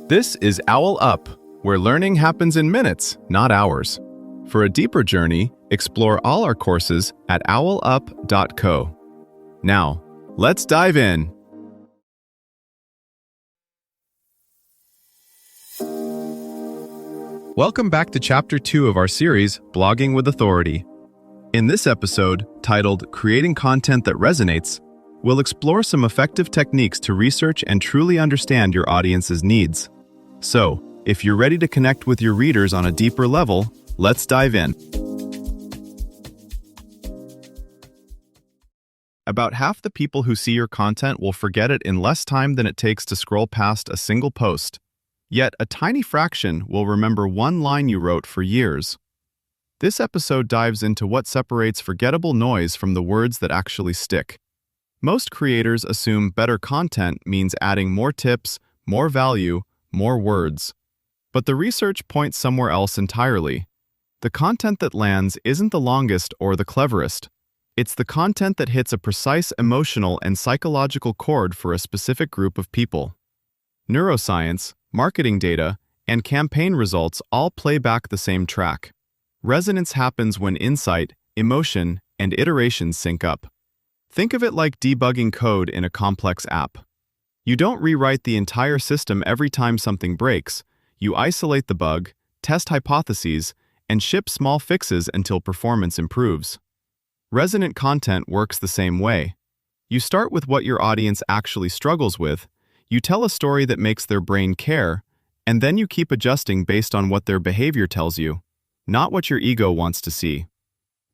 This is OwlUp, where learning happens in minutes, not hours. For a deeper journey, explore all our courses at owlup.co. Now, let's dive in. Welcome back to Chapter 2 of our series, Blogging with Authority. In this episode, titled Creating Content That Resonates, we'll explore some effective techniques to research and truly understand your audience's needs. So, if you're ready to connect with your readers on a deeper level, let's dive in. About half the people who see your content will forget it in less time than it takes to scroll past a single post. Yet, a tiny fraction will remember one line you wrote for years. This episode dives into what separates forgettable noise from the words that actually stick. Most creators assume better content means adding more tips, more value, more words. But the research points somewhere else entirely. The content that lands isn't the longest or the cleverest. It's the content that hits a precise emotional and psychological chord for a specific group of people. Neuroscience, marketing data, and campaign results all play back the same track. Resonance happens when insight, emotion, and iteration sync up. Think of it like debugging code in a complex app. You don't rewrite the entire system every time something breaks. You isolate the bug, test hypotheses, and ship small fixes until performance improves. Resonant content works the same way. You start with what your audience actually struggles with, you tell a story that makes their brain care, and then you keep adjusting based on what their behavior tells you, not what your ego wants to see.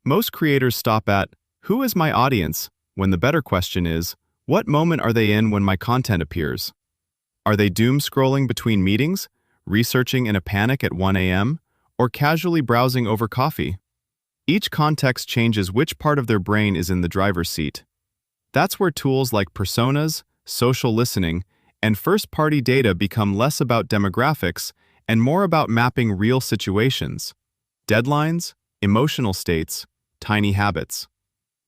Most creators stop at, "Who is my audience?" when the better question is, what moment are they in when my content appears? Are they doom scrolling between meetings, researching in a panic at 1 a.m., or casually browsing over coffee? Each context changes which part of their brain is in the driver's seat. That's where tools like personas, social listening, and first-party data become less about demographics and more about mapping real situations, deadlines, emotional states, tiny habits.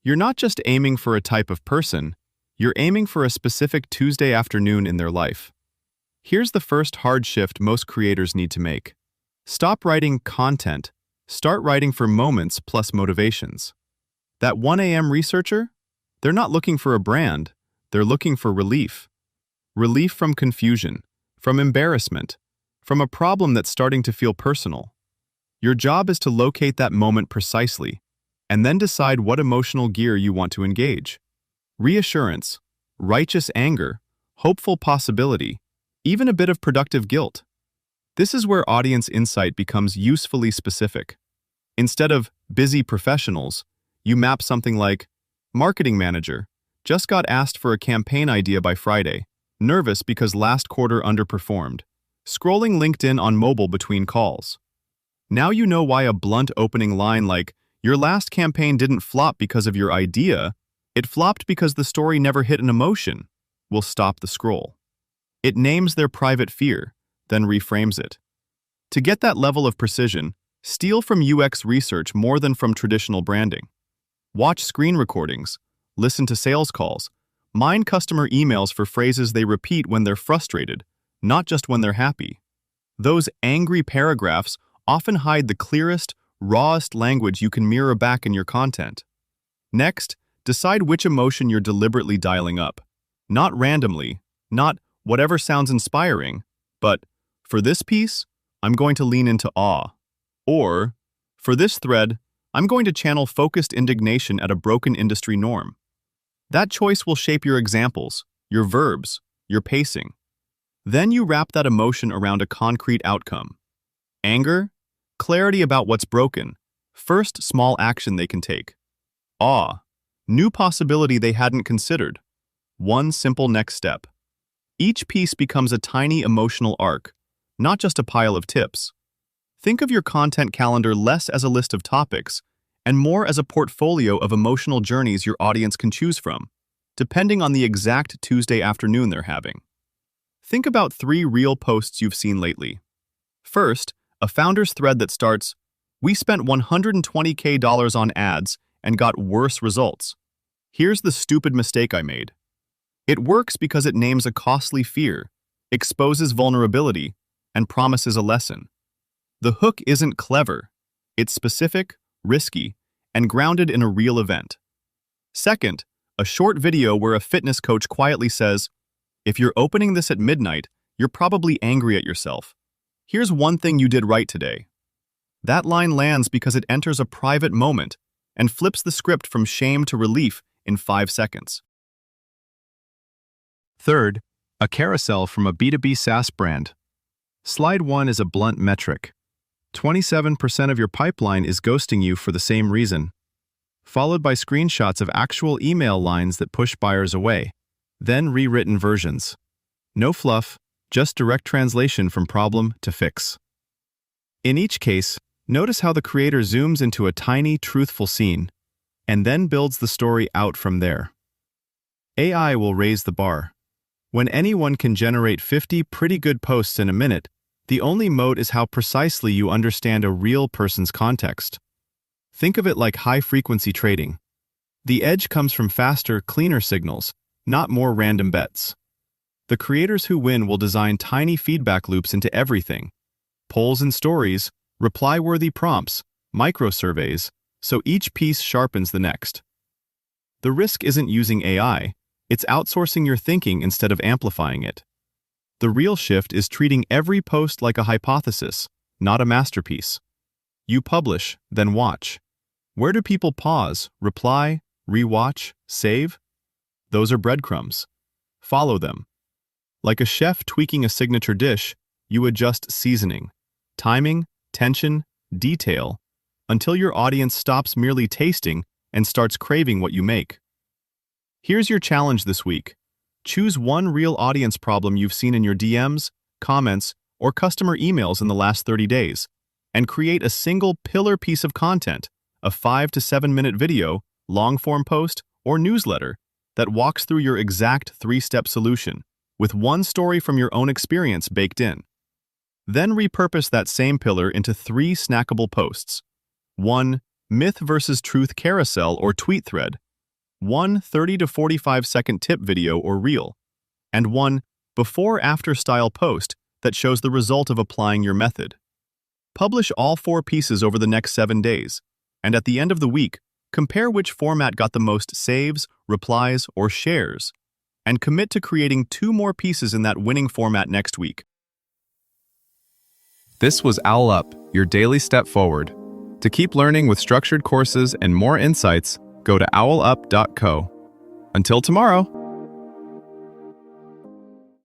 You're not just aiming for a type of person, you're aiming for a specific Tuesday afternoon in their life. Here's the first hard shift most creators need to make. Stop writing content. Start writing for moments plus motivations. That 1 a.m. researcher? They're not looking for a brand. They're looking for relief. Relief from confusion, from embarrassment, from a problem that's starting to feel personal. Your job is to locate that moment precisely, and then decide what emotional gear you want to engage. Reassurance, righteous anger, hopeful possibility, even a bit of productive guilt. This is where audience insight becomes usefully specific. Instead of busy professionals, you map something like, marketing manager, just got asked for a campaign idea by Friday, nervous because last quarter underperformed, scrolling LinkedIn on mobile between calls. Now you know why a blunt opening line like, your last campaign didn't flop because of your idea, it flopped because the story never hit an emotion, will stop the scroll. It names their private fear, then reframes it. To get that level of precision, steal from UX research more than from traditional branding. Watch screen recordings, listen to sales calls, mine customer emails for phrases they repeat when they're frustrated, not just when they're happy. Those angry paragraphs often hide the clearest, rawest language you can mirror back in your content. Next, decide which emotion you're deliberately dialing up. Not randomly, not whatever sounds inspiring, but for this piece, I'm going to lean into awe. Or, for this thread, I'm going to channel focused indignation at a broken industry norm. That choice will shape your examples, your verbs, your pacing. Then you wrap that emotion around a concrete outcome. Anger? Clarity about what's broken. First small action they can take. Awe? New possibility they hadn't considered. One simple next step. Each piece becomes a tiny emotional arc, not just a pile of tips. Think of your content calendar less as a list of topics and more as a portfolio of emotional journeys your audience can choose from, depending on the exact Tuesday afternoon they're having. Think about 3 real posts you've seen lately. First, a founder's thread that starts, "We spent $120K on ads and got worse results. Here's the stupid mistake I made." It works because it names a costly fear, exposes vulnerability, and promises a lesson. The hook isn't clever. It's specific, risky, and grounded in a real event. Second, a short video where a fitness coach quietly says, "If you're opening this at midnight, you're probably angry at yourself. Here's one thing you did right today." That line lands because it enters a private moment and flips the script from shame to relief in 5 seconds. Third, a carousel from a B2B SaaS brand. Slide 1 is a blunt metric. 27% of your pipeline is ghosting you for the same reason, followed by screenshots of actual email lines that push buyers away, then rewritten versions. No fluff, just direct translation from problem to fix. In each case, notice how the creator zooms into a tiny, truthful scene, and then builds the story out from there. AI will raise the bar. When anyone can generate 50 pretty good posts in a minute, the only moat is how precisely you understand a real person's context. Think of it like high-frequency trading. The edge comes from faster, cleaner signals, not more random bets. The creators who win will design tiny feedback loops into everything: polls and stories, reply-worthy prompts, micro-surveys, so each piece sharpens the next. The risk isn't using AI, it's outsourcing your thinking instead of amplifying it. The real shift is treating every post like a hypothesis, not a masterpiece. You publish, then watch. Where do people pause, reply, rewatch, save? Those are breadcrumbs. Follow them. Like a chef tweaking a signature dish, you adjust seasoning, timing, tension, detail, until your audience stops merely tasting and starts craving what you make. Here's your challenge this week. Choose one real audience problem you've seen in your DMs, comments, or customer emails in the last 30 days, and create a single pillar piece of content, a 5 to 7 minute video, long-form post, or newsletter that walks through your exact 3-step solution, with one story from your own experience baked in. Then repurpose that same pillar into 3 snackable posts. 1 myth versus truth carousel or tweet thread, 1 30 to 45 second tip video or reel, and 1 before-after style post that shows the result of applying your method. Publish all 4 pieces over the next 7 days, and at the end of the week, compare which format got the most saves, replies, or shares, and commit to creating 2 more pieces in that winning format next week. This was OwlUp, your daily step forward. To keep learning with structured courses and more insights, go to owlup.co. Until tomorrow.